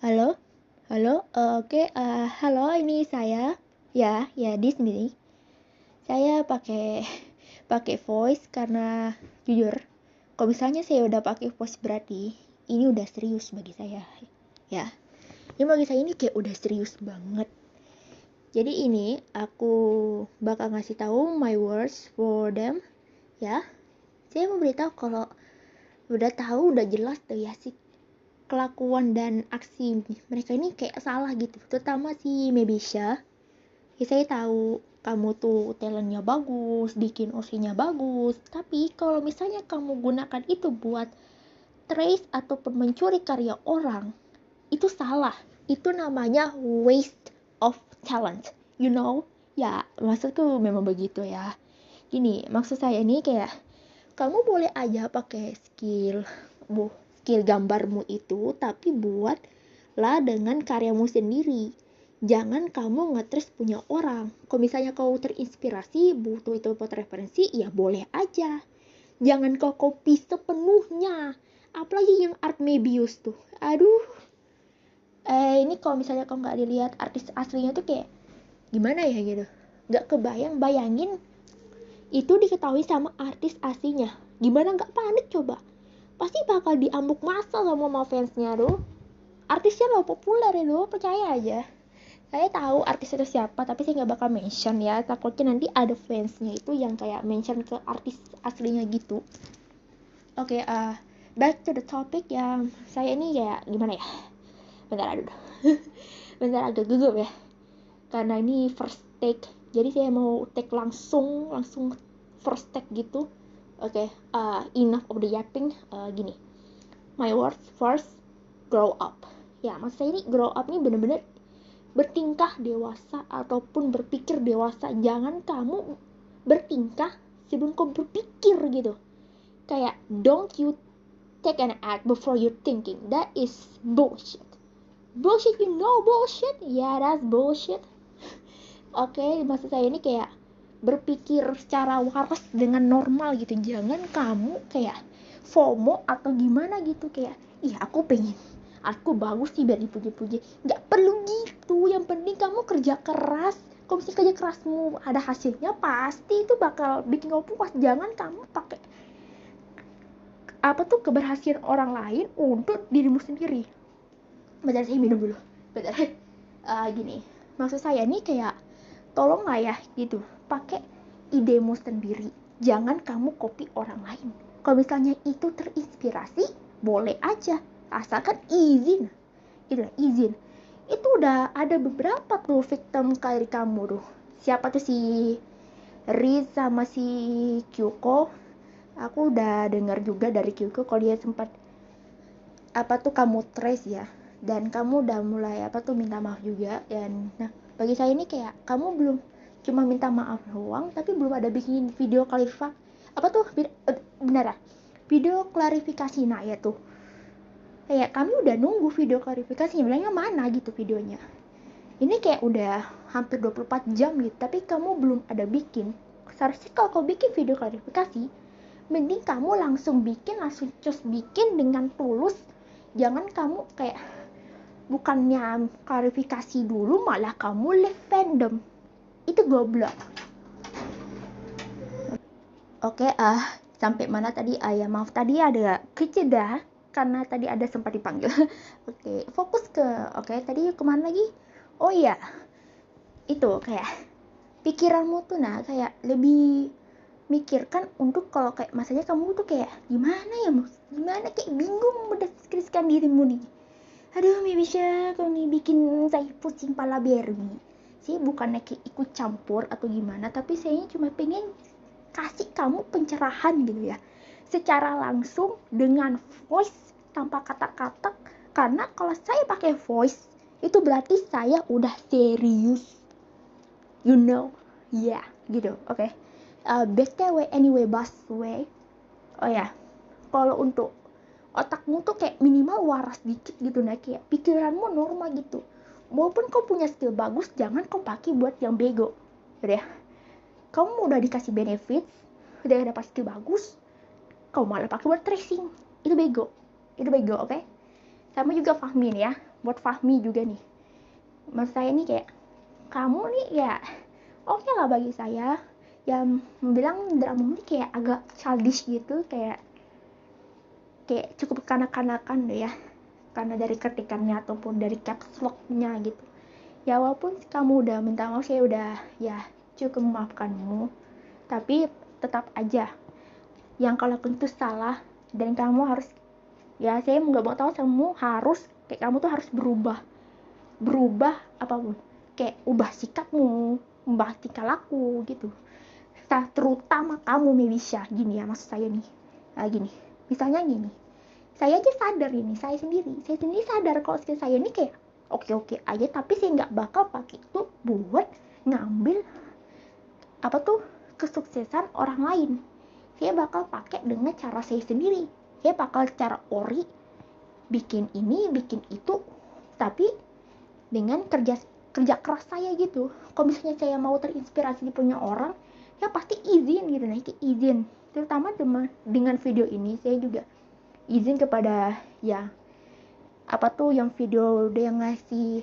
Halo, halo, oke, halo, ini saya. Ya, di sini. Saya pakai pakai voice karena jujur, kalau misalnya saya udah pakai voice berarti ini udah serius bagi saya. Ya, ini bagi saya ini kayak udah serius banget. Jadi ini aku bakal ngasih tahu my words for them. Ya, saya mau beritahu kalau udah tahu, udah jelas tuh ya sih kelakuan dan aksi mereka ini kayak salah gitu, terutama si Mebisha. Ya saya tahu kamu tuh talentnya bagus, bikin OC-nya bagus, tapi kalau misalnya kamu gunakan itu buat trace ataupun mencuri karya orang, itu salah. Itu namanya waste of talent, you know. Ya maksudku memang begitu ya. Gini, maksud saya ini kayak kamu boleh aja pakai skill gambarmu itu, tapi buatlah dengan karyamu sendiri. Jangan kamu ngetres punya orang. Kalau misalnya kau terinspirasi, butuh itu buat referensi, ya boleh aja. Jangan kau copy sepenuhnya. Apalagi yang art Mebius tuh. Aduh. Ini kalau misalnya kau nggak dilihat artis aslinya tuh kayak gimana ya gitu. Nggak bayangin itu diketahui sama artis aslinya. Gimana nggak panik coba? Pasti bakal diambuk masa sama fansnya tuh. Artisnya lo populer ya lo, percaya aja. Saya tahu artis itu siapa, tapi saya nggak bakal mention ya. Takutnya nanti ada fansnya itu yang kayak mention ke artis aslinya gitu. Oke, back to the topic ya. Saya ini kayak gimana ya? Bentar aduh. Bentar agak gugup ya. Karena ini first take. Jadi saya mau take langsung first take gitu. Oke, enough of the yapping. Gini. My words first, grow up. Ya, maksud saya ini grow up ini bener-bener bertingkah dewasa ataupun berpikir dewasa. Jangan kamu bertingkah sebelum kau berpikir gitu. Kayak don't you take an act before you thinking. That is bullshit. Bullshit, you know bullshit? Yeah, that's bullshit. Oke, maksud saya ini kayak berpikir secara waras dengan normal gitu. Jangan kamu kayak FOMO atau gimana gitu, kayak ih aku pengen, aku bagus sih biar dipuji-puji. Nggak perlu gitu, yang penting kamu kerja keras. Kalau misalnya kerja kerasmu ada hasilnya, pasti itu bakal bikin kamu puas. Jangan kamu pakai keberhasilan orang lain untuk dirimu sendiri. Bentar, saya minum dulu. Bentar. Gini, maksud saya nih kayak tolong lah ya gitu, pakai idemu sendiri. Jangan kamu copy orang lain. Kalau misalnya itu terinspirasi, boleh aja, asalkan izin. Izin. Itu udah ada beberapa tuh victim kayak kamu tuh. Siapa tuh si Riz sama si Kyuko. Aku udah dengar juga dari Kyuko kalau dia sempat kamu trace ya, dan kamu udah mulai minta maaf juga. Dan nah, bagi saya ini kayak kamu belum cuma minta maaf doang, tapi belum ada bikin video video klarifikasi. Nah ya tuh, kayak kami udah nunggu video klarifikasinya, bilangnya mana gitu videonya. Ini kayak udah hampir 24 jam gitu, tapi kamu belum ada bikin. Seharusnya kalau kau bikin video klarifikasi, mending kamu langsung cus bikin dengan tulus. Jangan kamu kayak bukannya klarifikasi dulu malah kamu live fandom. Itu goblok. Oke, sampai mana tadi? Ya maaf, tadi ada kejeda karena tadi ada sempat dipanggil. Oke, fokus ke tadi kemana lagi? Oh iya, itu kayak pikiranmu tuh kayak lebih mikirkan untuk kalau kayak masanya kamu tuh kayak gimana kayak bingung mendeskripsikan dirimu nih. Aduh, Mibisha, kau nih bikin saya pusing pala Barbie. Saya bukannya kayak ikut campur atau gimana, tapi saya cuma pengen kasih kamu pencerahan gitu ya. Secara langsung dengan voice tanpa kata-kata. Karena kalau saya pakai voice, itu berarti saya udah serius. You know? Yeah, gitu. Oke. BTW anyway, busway. Oh ya, kalau untuk otakmu tuh kayak minimal waras dikit gitu, kayak pikiranmu normal gitu. Walaupun kau punya skill bagus, jangan kau pakai buat yang bego. Udah ya, kamu udah dikasih benefit, udah dapat skill bagus, kau malah pakai buat tracing. Itu bego, oke? Kamu juga pahmin ya, buat Fahmi juga nih. Maksud saya nih kayak kamu nih ya oke lah bagi saya, yang bilang drama ini kayak agak childish gitu, kayak cukup kanak-kanakan deh ya, karena dari ketikannya ataupun dari caps lock-nya gitu. Ya walaupun kamu udah minta maaf, saya udah ya cukup memaafkanmu, tapi tetap aja yang kalau itu salah, dan kamu harus, ya saya nggak mau tahu, kamu harus kayak kamu tuh harus berubah apapun, kayak ubah sikapmu, ubah tingkah laku gitu. Terutama kamu Melisha, gini ya maksud saya nih. Nah, gini, misalnya gini, saya aja sadar ini, saya sendiri sadar kalau skill saya ini kayak oke aja, tapi saya nggak bakal pakai itu buat ngambil apa tuh kesuksesan orang lain. Saya bakal pakai dengan cara saya sendiri. Saya bakal cara ori, bikin ini, bikin itu, tapi dengan kerja keras saya gitu. Kalau misalnya saya mau terinspirasi di punya orang, ya pasti izin gitu, nah izin. Terutama dengan video ini, saya juga izin kepada ya apa tuh yang video dia ngasih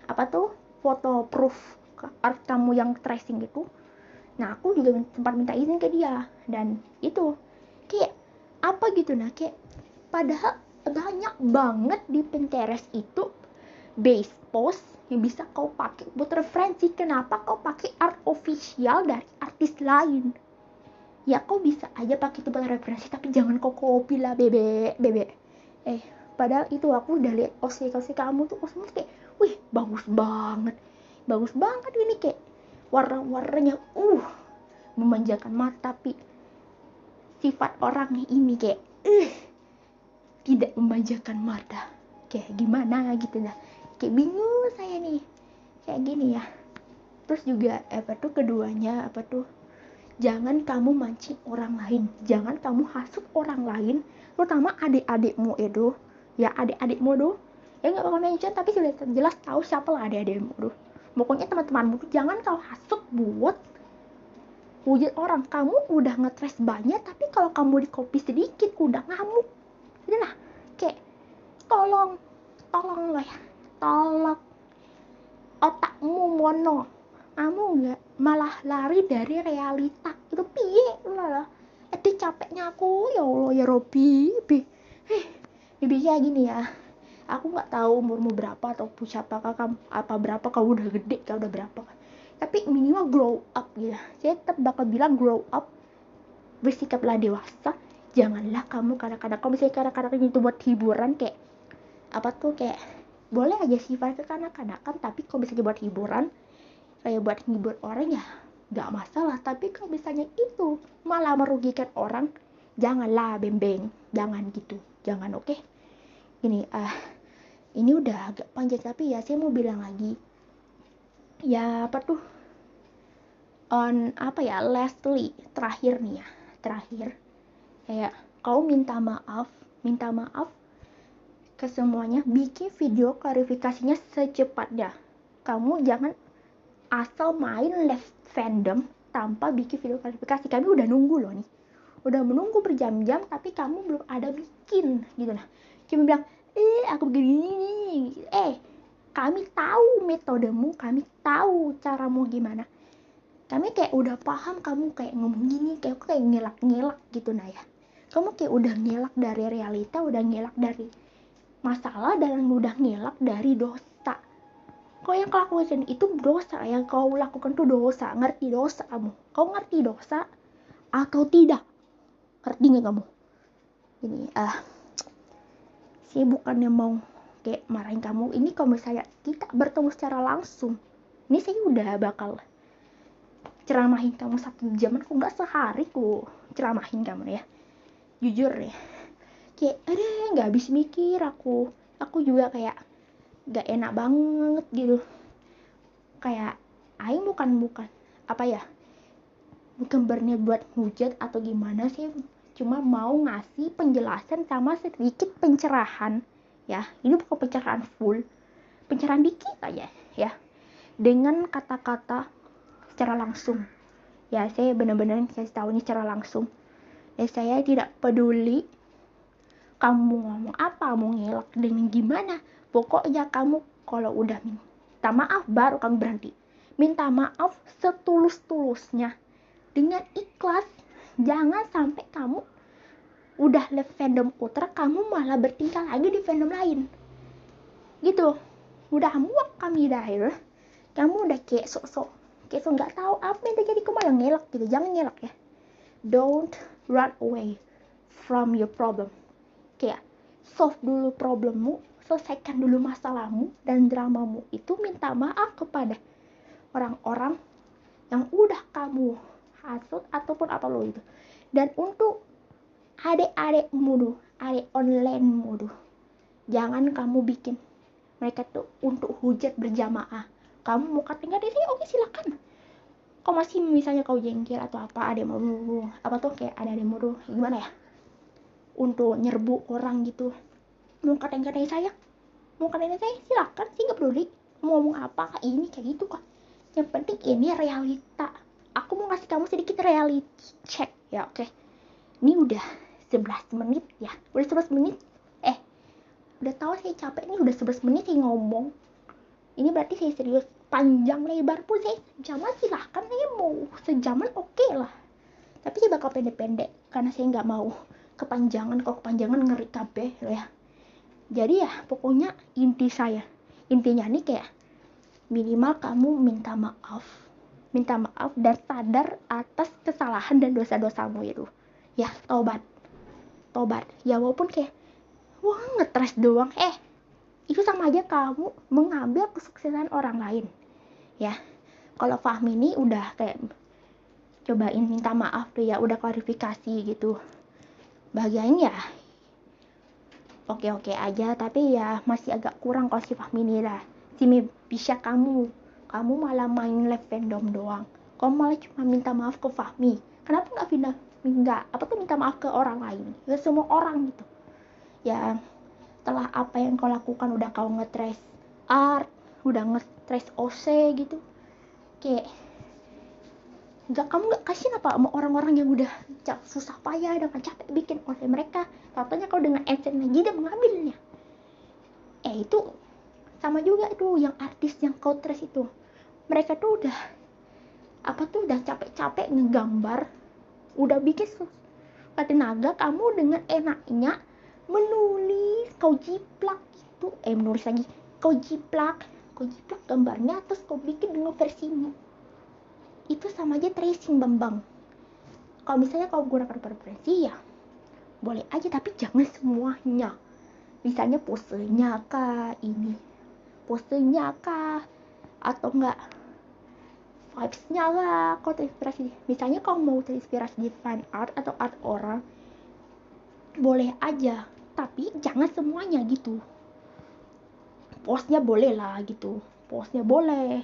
apa tuh foto proof art kamu yang tracing gitu. Nah aku juga sempat minta izin ke dia, dan itu kayak apa gitu, nah kayak padahal banyak banget di Pinterest itu base post yang bisa kau pakai buat referensi. Kenapa kau pakai art official dari artis lain? Ya kau bisa aja pakai itu buat referensi, tapi jangan kau copy lah bebek. Padahal itu aku udah lihat OC kamu tuh, kayak wih bagus banget ini, kayak warna-warnanya memanjakan mata, tapi sifat orangnya ini kayak tidak memanjakan mata, kayak gimana gitu. Nah kayak bingung saya nih kayak gini ya. Terus juga keduanya jangan kamu mancing orang lain, jangan kamu hasut orang lain, terutama adik-adikmu itu ya, adik-adikmu tuh ya nggak bakal mention, tapi sudah jelas tahu siapa lah adik-adikmu tuh. Pokoknya teman-temanmu tuh jangan kau hasut buat wujud orang. Kamu udah nge-trace banyak, tapi kalau kamu di copy sedikit udah ngamuk. Jadi nah kayak tolong lah ya, tolong otakmu mono, kamu nggak malah lari dari realita itu piye lah. Capeknya aku, ya Allah ya Robi, bibinya gini ya, aku nggak tahu umurmu berapa atau siapa kamu, apa berapa kamu udah gede, kamu udah berapa, tapi minimal grow up gitu. Saya tetap bakal bilang grow up, bersikaplah dewasa. Janganlah kamu kadang-kadang kalau misalnya kadang-kadang itu buat hiburan, kayak kayak boleh aja sifat kekanak-kanakan, tapi kalau misalnya buat hiburan, kayak buat ngibur orang ya gak masalah. Tapi kalau misalnya itu malah merugikan orang, janganlah bembeng, jangan gitu, jangan. Oke? Ini udah agak panjang, tapi ya saya mau bilang lagi ya lastly, terakhir nih ya, kayak kau minta maaf ke semuanya, bikin video klarifikasinya secepatnya. Kamu jangan asal main left fandom tanpa bikin video klarifikasi. Kami udah nunggu loh nih, udah menunggu berjam-jam, tapi kamu belum ada bikin gitu. Nah cuma bilang aku begini, kami tahu metodemu, kami tahu caramu gimana, kami kayak udah paham kamu kayak ngomong gini, kayak ngelak gitu. Nah ya kamu kayak udah ngelak dari realita, udah ngelak dari masalah, dan udah ngelak dari dosa. Kau yang lakukan itu dosa, yang kau lakukan tuh dosa. Ngerti dosa kamu? Kau ngerti dosa atau tidak? Ngerti nggak kamu? Ini saya bukannya mau kayak marahin kamu. Ini kalau misalnya kita bertemu secara langsung, ini saya udah bakal ceramahin kamu 1 jam, aku nggak sehari ku ceramahin kamu ya. Jujur ya, kayak nggak habis mikir aku juga kayak gak enak banget gitu. Kayak aing bukan berniat buat hujat atau gimana sih, cuma mau ngasih penjelasan sama sedikit pencerahan ya. Ini bukan pencerahan full, pencerahan dikit aja ya, dengan kata-kata secara langsung ya. Saya benar-benar kasih tahu ini secara langsung. Saya tidak peduli kamu ngomong apa, mau ngelak dengan gimana, Pokoknya kamu kalau udah minta maaf baru kamu berhenti. Minta maaf setulus-tulusnya dengan ikhlas. Jangan sampai kamu udah left fandom Ultra, kamu malah bertingkah lagi di fandom lain gitu. Udah muak kami dah ya. Kamu udah kayak sok-sok nggak tahu apa yang terjadi, kamu malah ngelak gitu. Jangan ngelak ya. Don't run away from your problem. Kayak solve dulu problemmu, selesaikan dulu masalahmu dan dramamu itu. Minta maaf kepada orang-orang yang udah kamu hasut ataupun apa lo itu. Dan untuk adik-adikmu tuh, adik online-mu tuh, jangan kamu bikin mereka tuh untuk hujat berjamaah. Kamu mau katain dia, oke silakan. Kau masih misalnya kau jengkel atau apa, ada mau apa tuh kayak ada demo tuh gimana ya, untuk nyerbu orang gitu. Mau katain saya, silakan sih, nggak peduli mau ngomong apa ini kayak gitu kok. Yang penting ini realita. Aku mau ngasih kamu sedikit reality check ya, oke. Ini udah 11 menit ya, udah 11 menit. Udah tahu saya capek nih, udah 11 menit saya ngomong. Ini berarti saya serius. Panjang lebar pun saya sejaman silahkan, saya mau sejaman oke lah. Tapi saya bakal pendek-pendek karena saya nggak mau kepanjangan. Kalau kepanjangan ngeri kabeh ya. Jadi ya pokoknya intinya nih kayak minimal kamu minta maaf dan sadar atas kesalahan dan dosa-dosamu itu ya. Tobat ya, walaupun kayak wah ngetres doang, itu sama aja kamu mengambil kesuksesan orang lain ya. Kalau Fahmi ini udah kayak cobain minta maaf tuh ya, udah klarifikasi gitu, bagian ya oke aja, tapi ya masih agak kurang kalau si Fahmi ini lah. Si bisa kamu malah main live fandom doang, kamu malah cuma minta maaf ke Fahmi. Kenapa nggak minta maaf ke orang lain, ke semua orang gitu ya. Setelah apa yang kau lakukan, udah kau nge-trace art, udah nge-trace OC gitu, kayak kamu nggak kasihan apa sama orang-orang yang udah susah payah dengan capek bikin oleh mereka. Contohnya kau dengan adsense lagi dan mengambilnya. Itu sama juga itu yang artis yang kau trace itu, mereka tuh udah udah capek-capek ngegambar, udah bikin tenaga, kamu dengan enaknya menulis, kau jiplak gitu, menulis lagi, kau jiplak gambarnya, terus kau bikin dengan versimu. Itu sama aja tracing, Bambang. Kalau misalnya kau gunakan preferensi ya boleh aja, tapi jangan semuanya. Misalnya posenya kah, atau enggak vibes-nya lah kau terinspirasi. Misalnya kau mau terinspirasi di fan art atau art orang, boleh aja, tapi jangan semuanya gitu. Postnya boleh lah gitu, postnya boleh,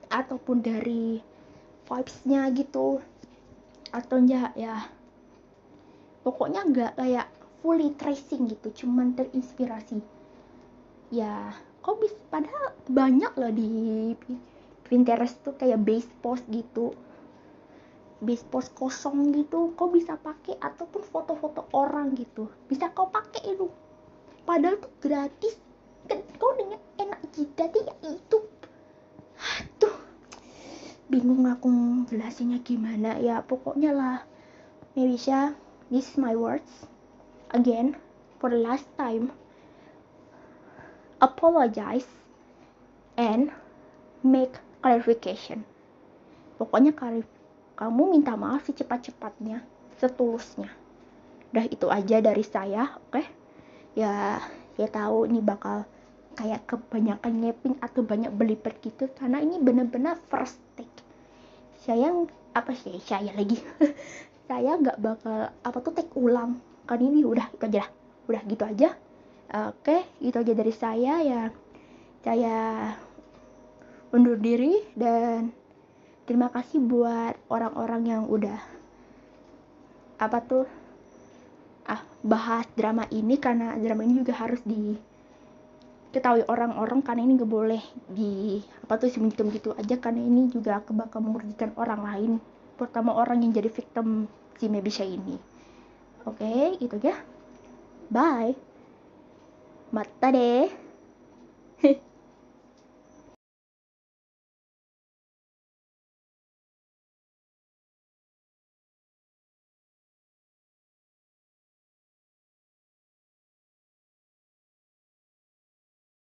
ataupun dari vibes-nya gitu, atau enggak ya pokoknya enggak kayak fully tracing gitu, cuman terinspirasi ya. Kok bisa, padahal banyak loh di Pinterest tuh kayak base post kosong gitu, kau bisa pakai, ataupun foto-foto orang gitu bisa kau pakai itu, padahal tuh gratis kan. Kau dengan enak jidat ya itu. Aduh, bingung aku jelasinnya gimana ya. Pokoknya lah, Merisha, this is my words again for the last time. Apologize and make clarification. Pokoknya kamu minta maaf secepat-cepatnya, setulusnya. Udah itu aja dari saya, oke? Ya, saya tahu ini bakal kayak kebanyakan nyeping atau banyak belibet gitu, karena ini bener-bener first take. Saya lagi saya nggak bakal take ulang, kan ini udah itu aja lah. Udah gitu aja. Oke, itu aja dari saya ya. Saya undur diri, dan terima kasih buat orang-orang yang udah bahas drama ini, karena drama ini juga harus diketahui orang-orang, karena ini gak boleh semenjam gitu aja, karena ini juga bakal merugikan orang lain, terutama orang yang jadi victim si Merisha ini. Oke, itu aja. Bye. Mata deh.